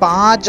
5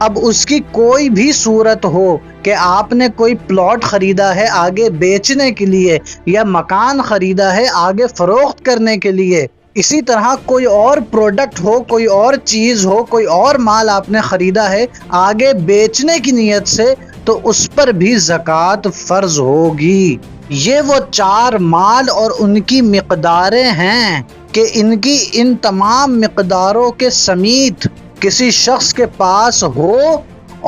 اب اس کی کوئی بھی صورت ہو کہ آپ نے کوئی پلاٹ خریدا ہے آگے بیچنے کے لیے یا مکان خریدا ہے آگے فروخت کرنے کے لیے، اسی طرح کوئی اور پروڈکٹ ہو، کوئی اور چیز ہو، کوئی اور مال آپ نے خریدا ہے آگے بیچنے کی نیت سے، تو اس پر بھی زکوٰۃ فرض ہوگی۔ یہ وہ 4 مال اور ان کی مقداریں ہیں کہ ان کی ان تمام مقداروں کے سمیت کسی شخص کے پاس ہو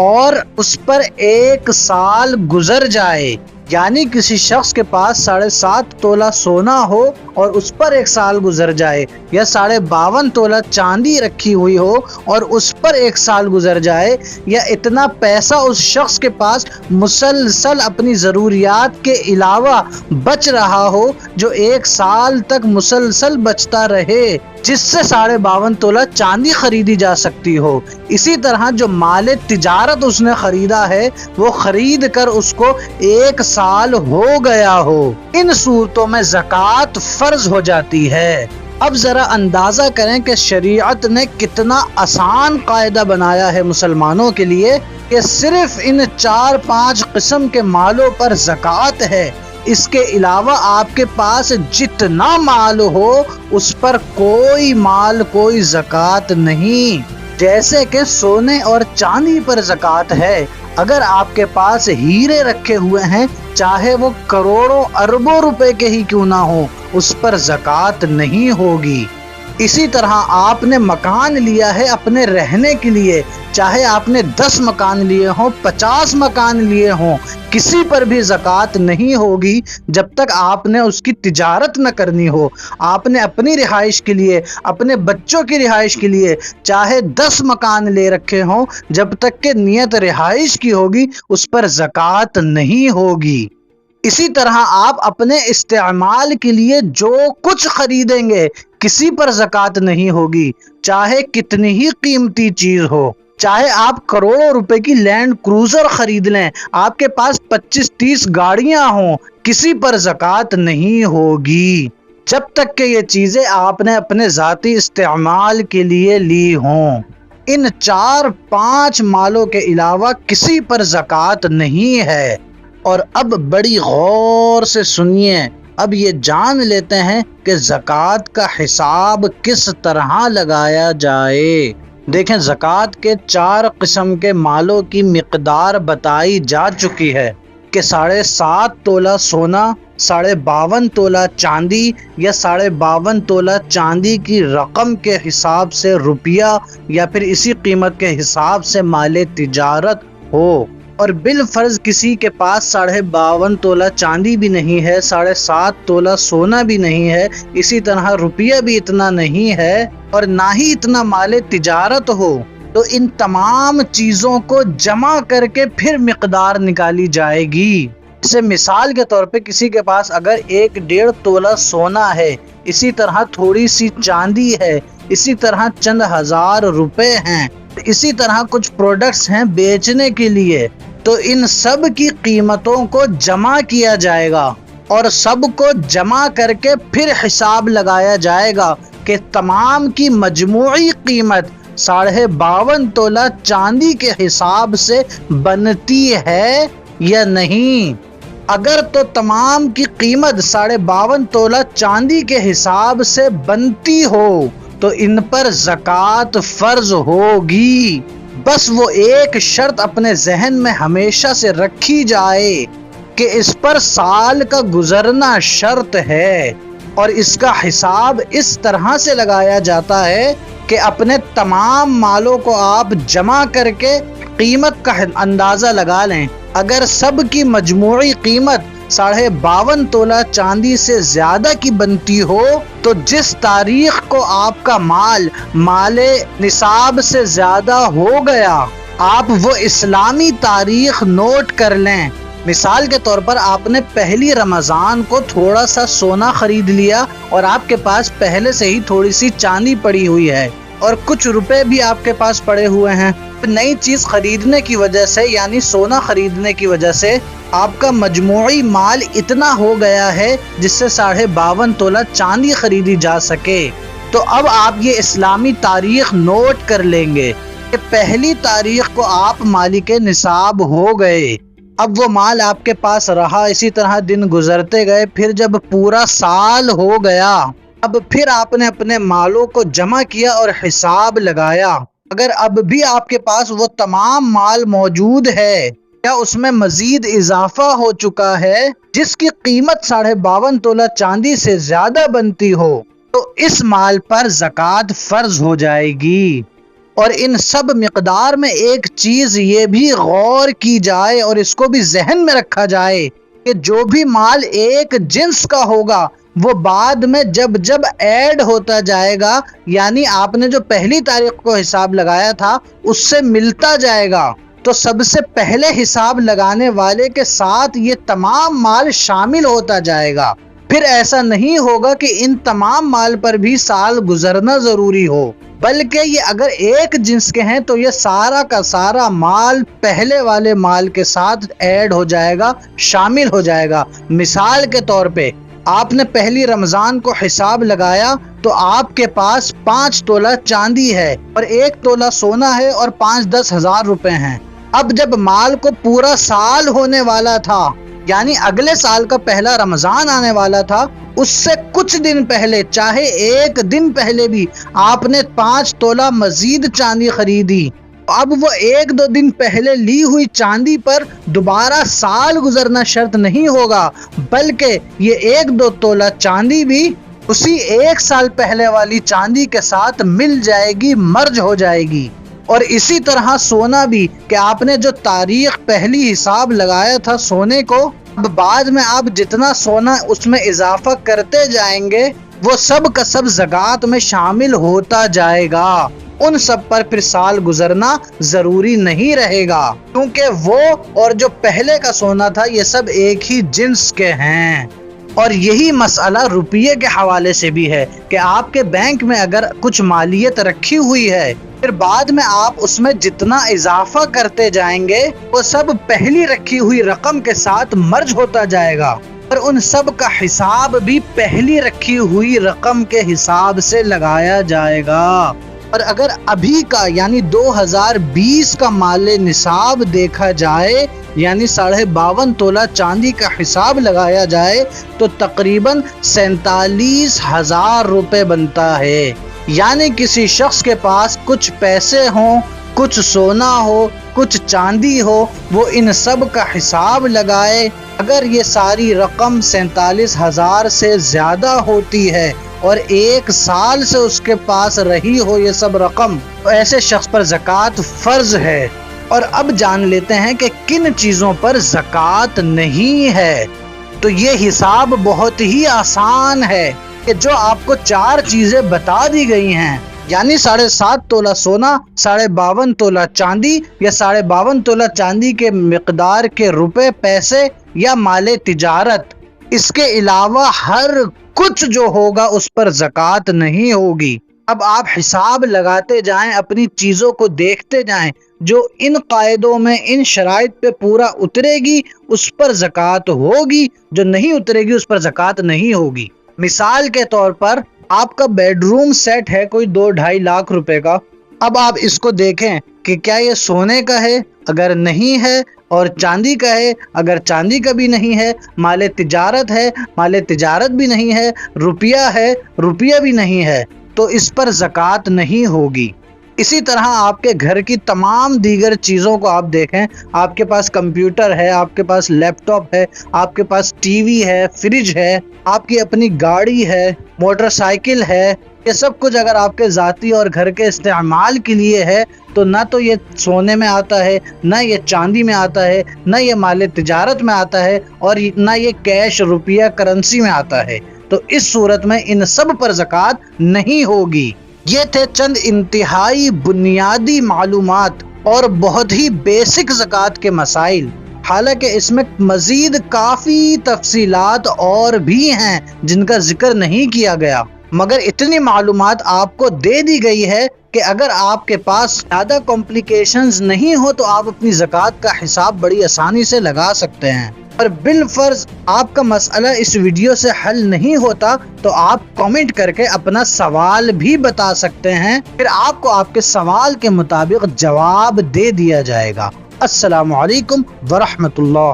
اور اس پر 1 سال گزر جائے، یعنی کسی شخص کے پاس 7.5 تولہ سونا ہو اور اس پر 1 سال گزر جائے، یا 52.5 تولہ چاندی رکھی ہوئی ہو اور اس پر 1 سال گزر جائے، یا اتنا پیسہ اس شخص کے پاس مسلسل اپنی ضروریات کے علاوہ بچ رہا ہو جو 1 سال تک مسلسل بچتا رہے، جس سے 52.5 تولہ چاندی خریدی جا سکتی ہو۔ اسی طرح جو مال تجارت اس نے خریدا ہے وہ خرید کر اس کو 1 سال ہو گیا ہو، ان صورتوں میں زکوٰۃ فرض ہو جاتی ہے۔ اب ذرا اندازہ کریں کہ شریعت نے کتنا آسان قاعدہ بنایا ہے مسلمانوں کے لیے کہ صرف ان 4-5 قسم کے مالوں پر زکوٰۃ ہے، اس کے علاوہ آپ کے پاس جتنا مال ہو اس پر کوئی مال کوئی زکوٰۃ نہیں۔ جیسے کہ سونے اور چاندی پر زکوٰۃ ہے، اگر آپ کے پاس ہیرے رکھے ہوئے ہیں چاہے وہ کروڑوں اربوں روپے کے ہی کیوں نہ ہو، اس پر زکوٰۃ نہیں ہوگی۔ اسی طرح آپ نے مکان لیا ہے اپنے رہنے کے لیے، چاہے آپ نے 10 مکان لیے ہوں، 50 مکان لیے ہوں، کسی پر بھی زکوٰۃ نہیں ہوگی جب تک آپ نے اس کی تجارت نہ کرنی ہو۔ آپ نے اپنی رہائش کے لیے، اپنے بچوں کی رہائش کے لیے چاہے 10 مکان لے رکھے ہوں، جب تک کہ نیت رہائش کی ہوگی اس پر زکوٰۃ نہیں ہوگی۔ اسی طرح آپ اپنے استعمال کے لیے جو کچھ خریدیں گے کسی پر زکوٰۃ نہیں ہوگی، چاہے کتنی ہی قیمتی چیز ہو، چاہے آپ کروڑوں روپے کی لینڈ کروزر خرید لیں، آپ کے پاس 25-30 گاڑیاں ہوں، کسی پر زکوٰۃ نہیں ہوگی جب تک کہ یہ چیزیں آپ نے اپنے ذاتی استعمال کے لیے لی ہوں۔ ان 4-5 مالوں کے علاوہ کسی پر زکوٰۃ نہیں ہے۔ اور اب بڑی غور سے سنیے، اب یہ جان لیتے ہیں کہ زکوٰۃ کا حساب کس طرح لگایا جائے۔ دیکھیں، زکوٰۃ کے 4 قسم کے مالوں کی مقدار بتائی جا چکی ہے کہ 7.5 تولہ سونا، 52.5 تولہ چاندی یا 52.5 تولہ چاندی کی رقم کے حساب سے روپیہ یا پھر اسی قیمت کے حساب سے مال تجارت ہو، اور بالفرض کسی کے پاس 52.5 تولہ چاندی بھی نہیں ہے، 7.5 تولہ سونا بھی نہیں ہے، اسی طرح روپیہ بھی اتنا نہیں ہے اور نہ ہی اتنا مال تجارت ہو، تو ان تمام چیزوں کو جمع کر کے پھر مقدار نکالی جائے گی۔ جیسے مثال کے طور پہ کسی کے پاس اگر 1.5 تولہ سونا ہے، اسی طرح تھوڑی سی چاندی ہے، اسی طرح چند ہزار روپے ہیں، اسی طرح کچھ پروڈکٹس ہیں بیچنے کے لیے، تو ان سب کی قیمتوں کو جمع کیا جائے گا اور سب کو جمع کر کے پھر حساب لگایا جائے گا کہ تمام کی مجموعی قیمت 52.5 تولہ چاندی کے حساب سے بنتی ہے یا نہیں۔ اگر تو تمام کی قیمت 52.5 تولہ چاندی کے حساب سے بنتی ہو تو ان پر زکوٰۃ فرض ہوگی۔ بس وہ ایک شرط اپنے ذہن میں ہمیشہ سے رکھی جائے کہ اس پر سال کا گزرنا شرط ہے، اور اس کا حساب اس طرح سے لگایا جاتا ہے کہ اپنے تمام مالوں کو آپ جمع کر کے قیمت کا اندازہ لگا لیں۔ اگر سب کی مجموعی قیمت 52.5 تولہ چاندی سے زیادہ کی بنتی ہو تو جس تاریخ کو آپ کا مال نصاب سے زیادہ ہو گیا، آپ وہ اسلامی تاریخ نوٹ کر لیں۔ مثال کے طور پر آپ نے پہلی رمضان کو تھوڑا سا سونا خرید لیا اور آپ کے پاس پہلے سے ہی تھوڑی سی چاندی پڑی ہوئی ہے اور کچھ روپے بھی آپ کے پاس پڑے ہوئے ہیں۔ نئی چیز خریدنے کی وجہ سے یعنی سونا خریدنے کی وجہ سے آپ کا مجموعی مال اتنا ہو گیا ہے جس سے 52.5 تولہ چاندی خریدی جا سکے، تو اب آپ یہ اسلامی تاریخ نوٹ کر لیں گے کہ پہلی تاریخ کو آپ مالک نصاب ہو گئے، اب وہ مال آپ کے پاس رہا، اسی طرح دن گزرتے گئے، پھر جب پورا سال ہو گیا، اب پھر آپ نے اپنے مالوں کو جمع کیا اور حساب لگایا۔ اگر اب بھی آپ کے پاس وہ تمام مال موجود ہے یا اس میں مزید اضافہ ہو چکا ہے جس کی قیمت 52.5 تولہ چاندی سے زیادہ بنتی ہو، تو اس مال پر زکوٰۃ فرض ہو جائے گی۔ اور ان سب مقدار میں ایک چیز یہ بھی غور کی جائے اور اس کو بھی ذہن میں رکھا جائے کہ جو بھی مال ایک جنس کا ہوگا وہ بعد میں جب جب ایڈ ہوتا جائے گا، یعنی آپ نے جو پہلی تاریخ کو حساب لگایا تھا اس سے ملتا جائے گا، تو سب سے پہلے حساب لگانے والے کے ساتھ یہ تمام مال شامل ہوتا جائے گا۔ پھر ایسا نہیں ہوگا کہ ان تمام مال پر بھی سال گزرنا ضروری ہو، بلکہ یہ اگر ایک جنس کے ہیں تو یہ سارا کا سارا مال پہلے والے مال کے ساتھ ایڈ ہو جائے گا، شامل ہو جائے گا۔ مثال کے طور پہ آپ نے پہلی رمضان کو حساب لگایا تو آپ کے پاس 5 تولہ چاندی ہے اور 1 تولہ سونا ہے اور 5-10 ہزار روپے ہیں۔ اب جب مال کو پورا سال ہونے والا تھا، یعنی اگلے سال کا پہلا رمضان آنے والا تھا، اس سے کچھ دن پہلے، چاہے 1 دن پہلے بھی آپ نے 5 تولہ مزید چاندی خریدی، اب وہ 1-2 دن پہلے لی ہوئی چاندی پر دوبارہ سال گزرنا شرط نہیں ہوگا، بلکہ یہ 1-2 تولہ چاندی بھی اسی 1 سال پہلے والی چاندی کے ساتھ مل جائے گی، مرج ہو جائے گی۔ اور اسی طرح سونا بھی، کہ آپ نے جو تاریخ پہلی حساب لگایا تھا سونے کو، اب بعد میں آپ جتنا سونا اس میں اضافہ کرتے جائیں گے وہ سب کا سب زکوٰۃ میں شامل ہوتا جائے گا، ان سب پر پھر سال گزرنا ضروری نہیں رہے گا، کیونکہ وہ اور جو پہلے کا سونا تھا یہ سب ایک ہی جنس کے ہیں۔ اور یہی مسئلہ روپیے کے حوالے سے بھی ہے کہ آپ کے بینک میں اگر کچھ مالیت رکھی ہوئی ہے، پھر بعد میں آپ اس میں جتنا اضافہ کرتے جائیں گے وہ سب پہلی رکھی ہوئی رقم کے ساتھ مرج ہوتا جائے گا، اور ان سب کا حساب بھی پہلی رکھی ہوئی رقم کے حساب سے لگایا جائے گا۔ اور اگر ابھی کا یعنی 2020 کا مال نصاب دیکھا جائے، یعنی 52.5 تولہ چاندی کا حساب لگایا جائے، تو تقریباً 47,000 روپے بنتا ہے۔ یعنی کسی شخص کے پاس کچھ پیسے ہوں، کچھ سونا ہو، کچھ چاندی ہو، وہ ان سب کا حساب لگائے، اگر یہ ساری رقم 47,000 سے زیادہ ہوتی ہے اور 1 سال سے اس کے پاس رہی ہو یہ سب رقم، تو ایسے شخص پر زکوٰۃ فرض ہے۔ اور اب جان لیتے ہیں کہ کن چیزوں پر زکوٰۃ نہیں ہے۔ تو یہ حساب بہت ہی آسان ہے کہ جو آپ کو 4 چیزیں بتا دی گئی ہیں، یعنی 7.5 تولہ سونا، 52.5 تولہ چاندی یا 52.5 تولہ چاندی کے مقدار کے روپے پیسے یا مال تجارت، اس کے علاوہ ہر کچھ جو ہوگا اس پر زکوٰۃ نہیں ہوگی۔ اب آپ حساب لگاتے جائیں، اپنی چیزوں کو دیکھتے جائیں، جو ان قاعدوں میں، ان شرائط پہ پورا اترے گی اس پر زکوٰۃ ہوگی، جو نہیں اترے گی اس پر زکوٰۃ نہیں ہوگی۔ مثال کے طور پر آپ کا بیڈ روم سیٹ ہے کوئی 2-2.5 لاکھ روپے کا، اب آپ اس کو دیکھیں کہ کیا یہ سونے کا ہے، اگر نہیں ہے، اور چاندی کا ہے، اگر چاندی کا بھی نہیں ہے، مال تجارت ہے، مال تجارت بھی نہیں ہے، روپیہ ہے، روپیہ بھی نہیں ہے، تو اس پر زکوٰۃ نہیں ہوگی۔ اسی طرح آپ کے گھر کی تمام دیگر چیزوں کو آپ دیکھیں، آپ کے پاس کمپیوٹر ہے، آپ کے پاس لیپ ٹاپ ہے، آپ کے پاس ٹی وی ہے، فریج ہے، آپ کی اپنی گاڑی ہے، موٹر سائیکل ہے، یہ سب کچھ اگر آپ کے ذاتی اور گھر کے استعمال کے لیے ہے تو نہ تو یہ سونے میں آتا ہے، نہ یہ چاندی میں آتا ہے، نہ یہ مال تجارت میں آتا ہے، اور نہ یہ کیش، روپیہ، کرنسی میں آتا ہے، تو اس صورت میں ان سب پر زکوٰۃ نہیں ہوگی۔ یہ تھے چند انتہائی بنیادی معلومات اور بہت ہی بیسک زکوٰۃ کے مسائل، حالانکہ اس میں مزید کافی تفصیلات اور بھی ہیں جن کا ذکر نہیں کیا گیا، مگر اتنی معلومات آپ کو دے دی گئی ہے کہ اگر آپ کے پاس زیادہ کمپلیکیشنز نہیں ہو تو آپ اپنی زکوٰۃ کا حساب بڑی آسانی سے لگا سکتے ہیں۔ اور بالفرض آپ کا مسئلہ اس ویڈیو سے حل نہیں ہوتا تو آپ کامنٹ کر کے اپنا سوال بھی بتا سکتے ہیں، پھر آپ کو آپ کے سوال کے مطابق جواب دے دیا جائے گا۔ السلام علیکم ورحمۃ اللہ۔